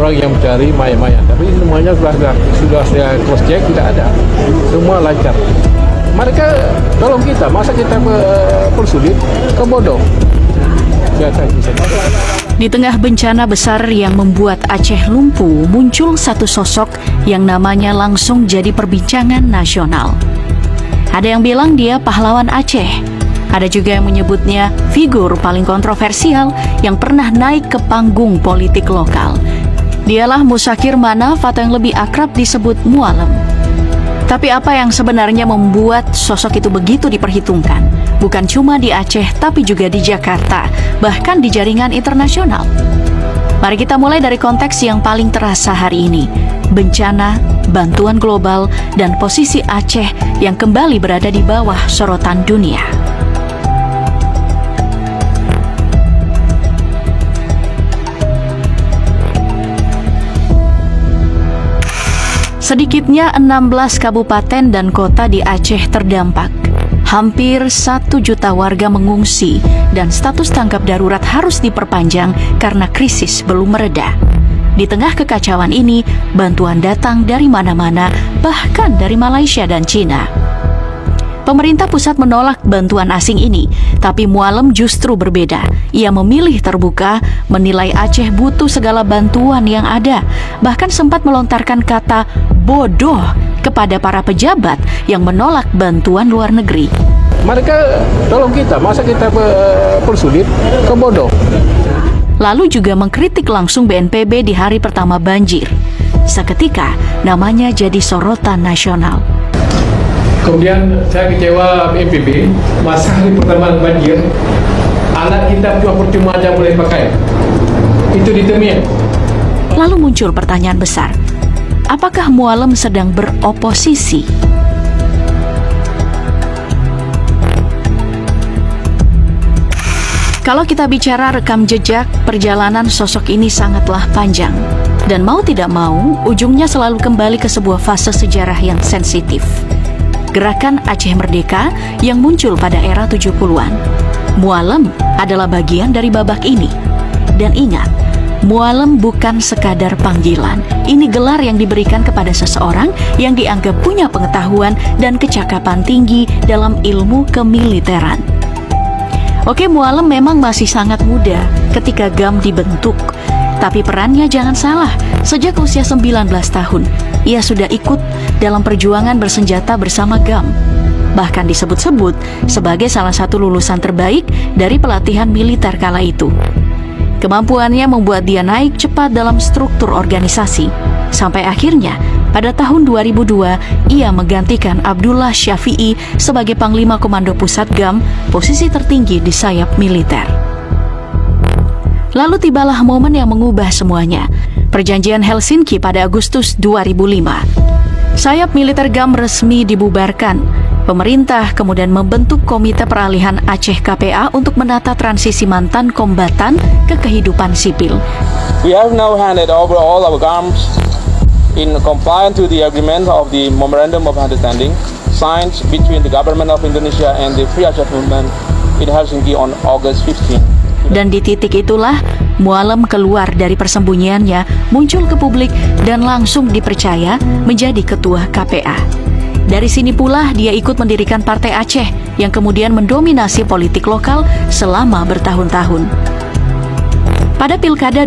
orang yang mencari mayat-mayat. Tapi semuanya sudah saya cross check, tidak ada. Semua lancar. Mereka tolong kita, masa kita persulit, kebodoh. Di tengah bencana besar yang membuat Aceh lumpuh, muncul satu sosok yang namanya langsung jadi perbincangan nasional. Ada yang bilang dia pahlawan Aceh. Ada juga yang menyebutnya figur paling kontroversial yang pernah naik ke panggung politik lokal. Dialah Musakir Manaf atau yang lebih akrab disebut Mualem. Tapi apa yang sebenarnya membuat sosok itu begitu diperhitungkan? Bukan cuma di Aceh, tapi juga di Jakarta, bahkan di jaringan internasional. Mari kita mulai dari konteks yang paling terasa hari ini. Bencana, bantuan global, dan posisi Aceh yang kembali berada di bawah sorotan dunia. Sedikitnya 16 kabupaten dan kota di Aceh terdampak. Hampir 1 juta warga mengungsi dan status tanggap darurat harus diperpanjang karena krisis belum mereda. Di tengah kekacauan ini, bantuan datang dari mana-mana, bahkan dari Malaysia dan Cina. Pemerintah pusat menolak bantuan asing ini, tapi Mualem justru berbeda. Ia memilih terbuka, menilai Aceh butuh segala bantuan yang ada, bahkan sempat melontarkan kata bodoh kepada para pejabat yang menolak bantuan luar negeri. Mereka tolong kita, masa kita persulit, kebodoh. Lalu juga mengkritik langsung BNPB di hari pertama banjir. Seketika, namanya jadi sorotan nasional. Kemudian saya kecewa BNPB, masa hari pertama banjir, alat kita percuma aja boleh pakai. Itu ditemui. Lalu muncul pertanyaan besar, apakah Mualem sedang beroposisi? Kalau kita bicara rekam jejak, perjalanan sosok ini sangatlah panjang. Dan mau tidak mau, ujungnya selalu kembali ke sebuah fase sejarah yang sensitif. Gerakan Aceh Merdeka yang muncul pada era 70-an. Mualem adalah bagian dari babak ini. Dan ingat, Mualem bukan sekadar panggilan. Ini gelar yang diberikan kepada seseorang yang dianggap punya pengetahuan dan kecakapan tinggi dalam ilmu kemiliteran. Oke, Mualem memang masih sangat muda ketika GAM dibentuk. Tapi perannya jangan salah, sejak usia 19 tahun, ia sudah ikut dalam perjuangan bersenjata bersama GAM. Bahkan disebut-sebut sebagai salah satu lulusan terbaik dari pelatihan militer kala itu. Kemampuannya membuat dia naik cepat dalam struktur organisasi. Sampai akhirnya, pada tahun 2002, ia menggantikan Abdullah Syafi'i sebagai Panglima Komando Pusat GAM, posisi tertinggi di sayap militer. Lalu tibalah momen yang mengubah semuanya. Perjanjian Helsinki pada Agustus 2005. Sayap militer GAM resmi dibubarkan. Pemerintah kemudian membentuk Komite Peralihan Aceh KPA untuk menata transisi mantan kombatan ke kehidupan sipil. We have now handed over all our arms in compliance with the agreement of the Memorandum of Understanding signed between the government of Indonesia and the Free Aceh Movement in Helsinki on August 15. Dan di titik itulah, Mualem keluar dari persembunyiannya, muncul ke publik, dan langsung dipercaya menjadi ketua KPA. Dari sini pula dia ikut mendirikan Partai Aceh yang kemudian mendominasi politik lokal selama bertahun-tahun. Pada Pilkada